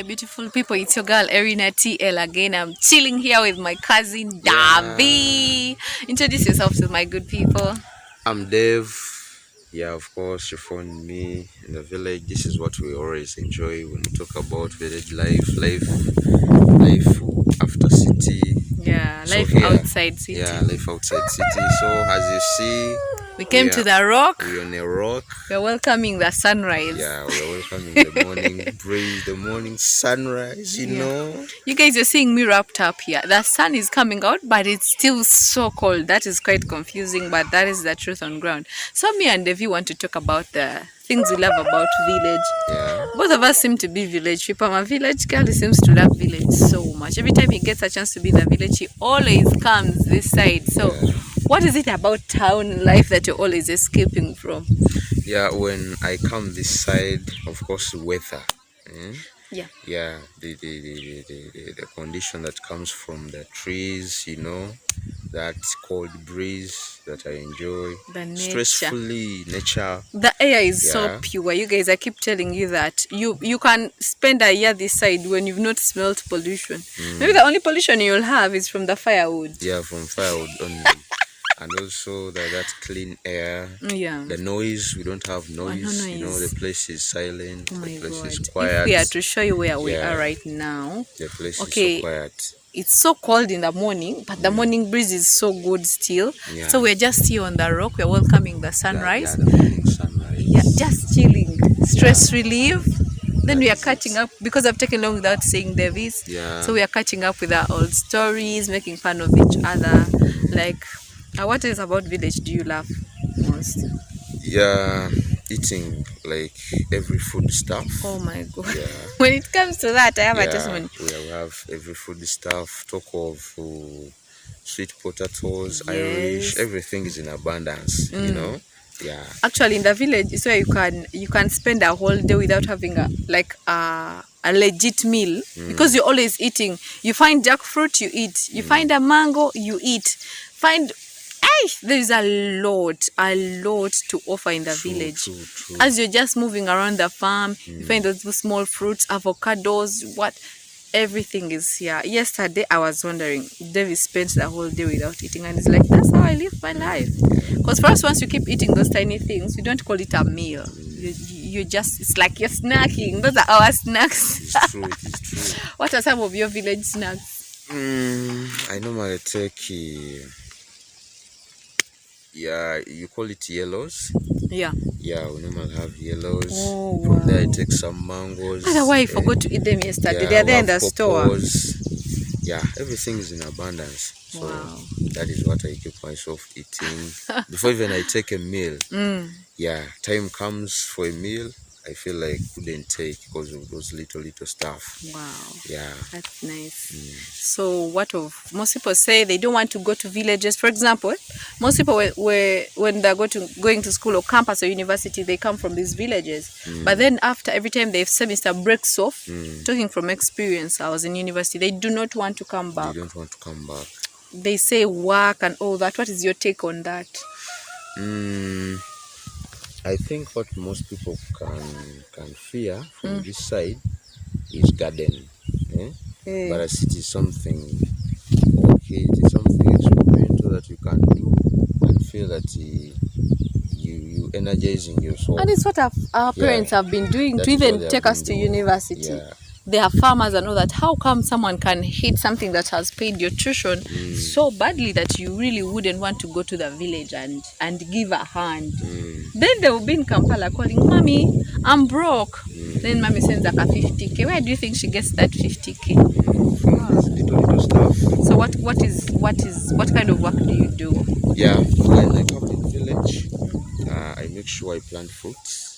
beautiful people. It's your girl Erina TL again. I'm chilling here with my cousin Davi. Introduce yourself to my good people. I'm Dave. Yeah, of course, you found me in the village. This is what we always enjoy when we talk about village life after city. Yeah, So life here, outside city. yeah, life outside city. So as you see, We came to the rock. we're on a rock. We're welcoming the sunrise. Yeah, we're welcoming the morning breeze, the morning sunrise. You know. You guys are seeing me wrapped up here. The sun is coming out, but it's still so cold. That is quite confusing, but that is the truth on ground. So me and Devi want to talk about the things we love about village. Yeah. Both of us seem to be village people. I'm a village girl. He seems to love village so much. Every time he gets a chance to be in the village, he always comes this side. So what is it about town life that you're always escaping from? Yeah, when I come this side, of course, weather. Yeah, the condition that comes from the trees, that cold breeze that I enjoy. The nature. Stressfully, nature. The air is so Yeah. pure. You guys, I keep telling you that you can spend a year this side when you've not smelled pollution. Maybe the only pollution you'll have is from the firewood. Yeah, from firewood only. And also that clean air. Yeah. The noise, we don't have noise. noise. The place is silent. Oh my The place is God. quiet. If we are to show you where we Yeah. are right now, The place Okay. is so quiet. it's so cold in the morning, but the morning breeze is so good still. Yeah. So we're just here on the rock. We're welcoming the sunrise. Yeah, the morning sunrise. Yeah, just chilling, stress relief. Then we are catching up because I've taken long without saying Davis. Yeah. So we are catching up with our old stories, making fun of each other. Like, what else about village do you love most? Yeah, eating like every food stuff. Oh my God. Yeah. When it comes to that, I have a Yeah, testimony. we have every food stuff. Talk of sweet potatoes, Yes. Irish. Everything is in abundance. Yeah. Actually, in the village is where you can spend a whole day without having a legit meal because you're always eating. You find jackfruit, you eat. You find a mango, you eat. There is a lot to offer in the village. True. As you're just moving around the farm, you find those small fruits, avocados, everything is here. Yesterday, I was wondering, David spent the whole day without eating, and it's like, that's how I live my life. Because for us, once you keep eating those tiny things, we don't call it a meal. It's like you're snacking. Those are our snacks. It's true. It is true. What are some of your village snacks? I normally take. Yeah, you call it yellows. Yeah. Yeah, we normally have yellows. Oh, From there, I wow. take some mangoes. That's why I forgot to eat them yesterday. Yeah, They are there we in the have store. pawpaws. Yeah, everything is in abundance. So Wow. that is what I keep myself eating. Before even I take a meal, yeah, time comes for a meal, I feel like couldn't take because of those little stuff. Wow. Yeah. That's nice. So most people say they don't want to go to villages. For example, most people when they're going to school or campus or university, they come from these villages. But then after every time their semester breaks off, talking from experience, I was in university, they do not want to come back. They don't want to come back. They say work and all that. What is your take on that? I think what most people can fear from this side is garden. But a city is something okay, it is something experimental that you can do and feel that you energizing your soul. And it's what our parents have been doing That to is what even they take have us been to doing. university. Yeah. They are farmers and all that. How come someone can hate something that has paid your tuition so badly that you really wouldn't want to go to the village and give a hand? Then they will be in Kampala calling, Mommy, I'm broke. Then Mommy sends like a 50K. Where do you think she gets that 50K? Little stuff. So what kind of work do you do? Yeah, when I come in village, I make sure I plant fruits.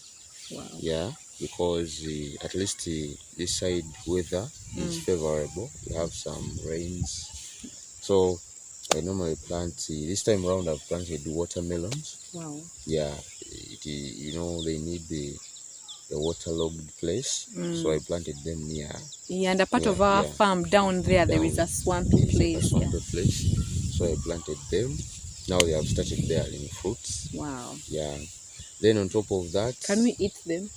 Wow. Yeah, because at least this side weather is favorable. We have some rains, so I normally plant. This time around, I've planted watermelons. Wow. Yeah, they need the waterlogged place, so I planted them near. Yeah, and a part of our farm down there, there is a swampy place. So I planted them. Now they have started bearing fruits. Wow. Yeah. Then on top of that, Can we eat them?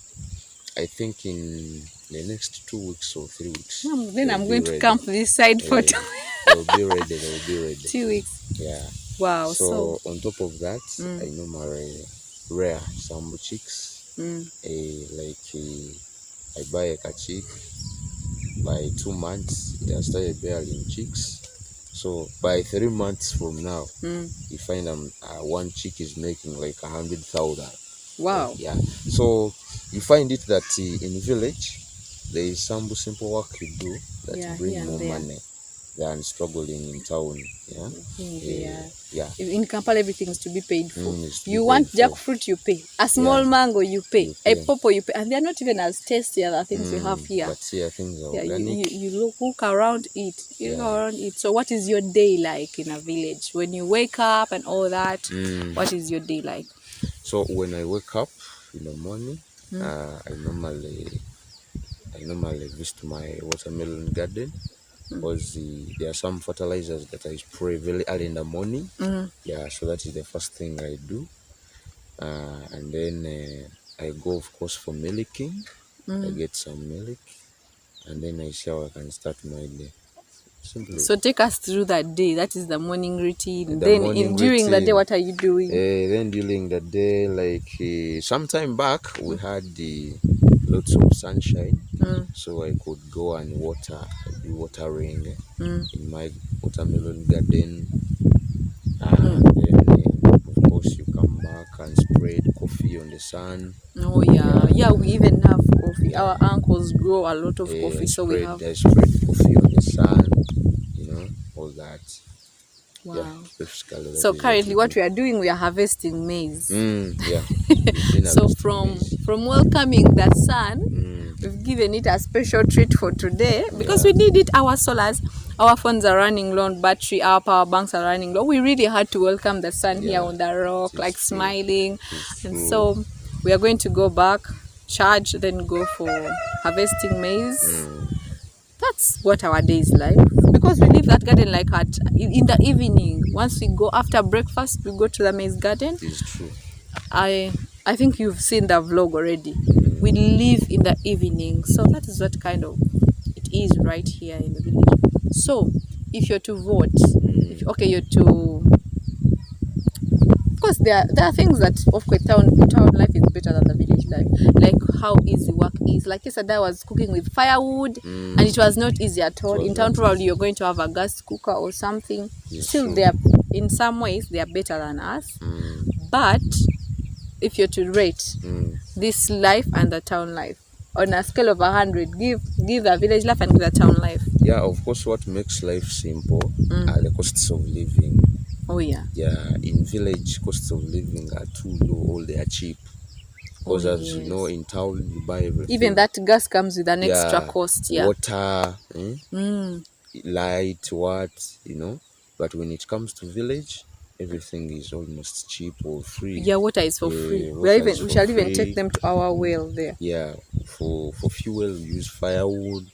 I think in the next 2 weeks or 3 weeks. Then I'm going to ready. camp this side for They'll be ready. They'll be ready. 2 weeks. Yeah. Wow. So on top of that, I normally rear some chicks. I buy a chick. By 2 months, they have started bearing chicks. So by 3 months from now, you find one chick is making like 100,000. Wow. Yeah. So you find it that in village, there is some simple work you do that bring more money than struggling in town. In Kampala, everything is to be paid for. You be want paid for. jackfruit, you pay. A small mango, you pay. A pawpaw, you pay. And they're not even as tasty as the things we have here. But here things are organic. You look around it. So what is your day like in a village? When you wake up and all that, what is your day like? So when I wake up in the morning, I normally visit my watermelon garden, because there are some fertilizers that I spray very early in the morning. Yeah, so that is the first thing I do. And then I go, of course, for milking. I get some milk, and then I shower. I can start my day. Simply. So take us through that day. That is the morning routine. During the day, what are you doing? Then during the day, like sometime back, we had lots of sunshine, so I could go and do watering in my watermelon garden. And then, of course, you come back and spread coffee on the sun. Oh yeah, we even have coffee. Our uncles grow a lot of coffee, so we have. I spread coffee on the sun, all that. Wow. Yeah, so currently what we are doing, we are harvesting maize. Yeah. So from welcoming the sun, we've given it a special treat for today, because we need it. Our solars, our phones are running low on battery, our power banks are running low. We really had to welcome the sun here on the rock, like smiling. And so we are going to go back, charge, then go for harvesting maize. That's what our day is like, because we leave that garden like in the evening. Once we go after breakfast, we go to the maize garden. It's true. I think you've seen the vlog already. We leave in the evening, so that is what kind of it is right here in the village. So if you're to vote, you're to. Of course, there are things that, of course, town life is better than the village life. Like how easy work is. Like yesterday, I was cooking with firewood, and it was not easy at all. In town, probably you're going to have a gas cooker or something. Still, they are, in some ways, they are better than us. But if you're to rate this life and the town life on a scale of 100, give the village life and give the town life. Yeah, of course, what makes life simple are the costs of living. Oh yeah. Yeah, in village, costs of living are too low, or they are cheap. Because as you know, in town you buy everything. Even that gas comes with an extra cost. Yeah. Water, light, But when it comes to village, everything is almost cheap or free. Yeah, water is for free. We shall even take them to our well there. Yeah, for fuel we use firewood,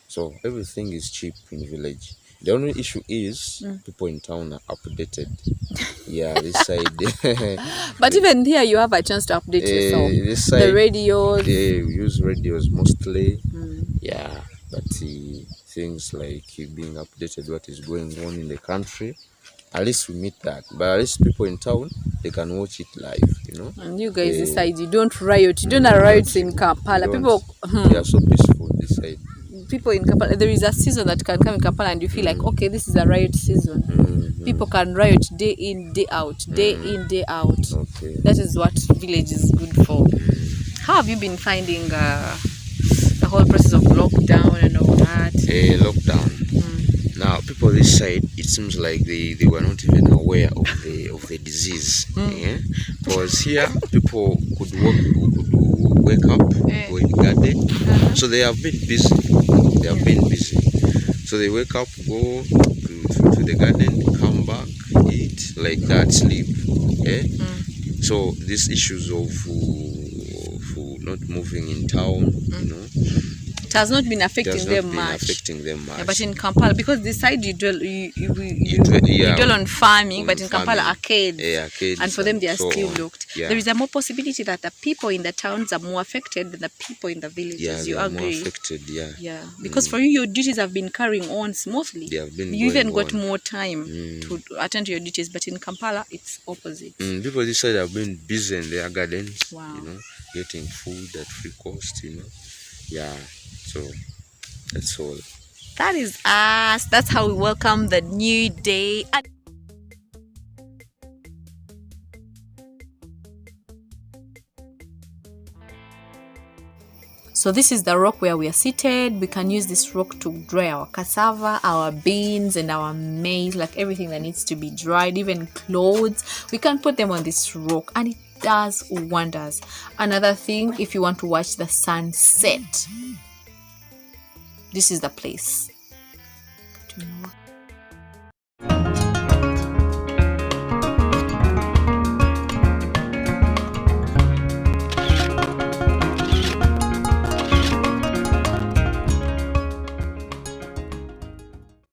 So everything is cheap in village. The only issue is people in town are updated. Yeah, this side. But even here, you have a chance to update yourself. This side, the radios. They use radios mostly. Yeah, but things like being updated, what is going on in the country, at least we meet that. But at least people in town, they can watch it live, And you guys this side, you don't riot. You don't riot in Kampala. People, they are so peaceful this side. People in Kampala, there is a season that can come in Kampala and you feel like, okay, this is a riot season. People can riot day in, day out, day in, day out. Okay. That is what village is good for. How have you been finding the whole process of lockdown and all that? Lockdown. Now, people this side, it seems like they were not even aware of the disease. Because here, people could wake up, go in the garden. So they have been busy. So they wake up, go to the garden, come back, eat, like that, sleep. So these issues of not moving in town, has not been It affecting has not them been much. affecting them much. Yeah, but in Kampala, because this side you dwell, Yeah, dwell on farming, on but in Kampala farming. arcades, Arcades and for them they are so still on. locked. Yeah. There is a more possibility that the people in the towns are more affected than the people in the villages. Yeah, You they are more agree? affected. Yeah. Yeah, because for you, your duties have been carrying on smoothly. They have been You even going got on. more time to attend to your duties, but in Kampala, it's opposite. People this side have been busy in their gardens. Wow. You know, getting food at free cost. You know. Yeah. So that's all. That is us. That's how we welcome the new day. And so this is the rock where we are seated. We can use this rock to dry our cassava, our beans, and our maize, like everything that needs to be dried, even clothes. We can put them on this rock and it does wonders. Another thing, if you want to watch the sunset, this is the place.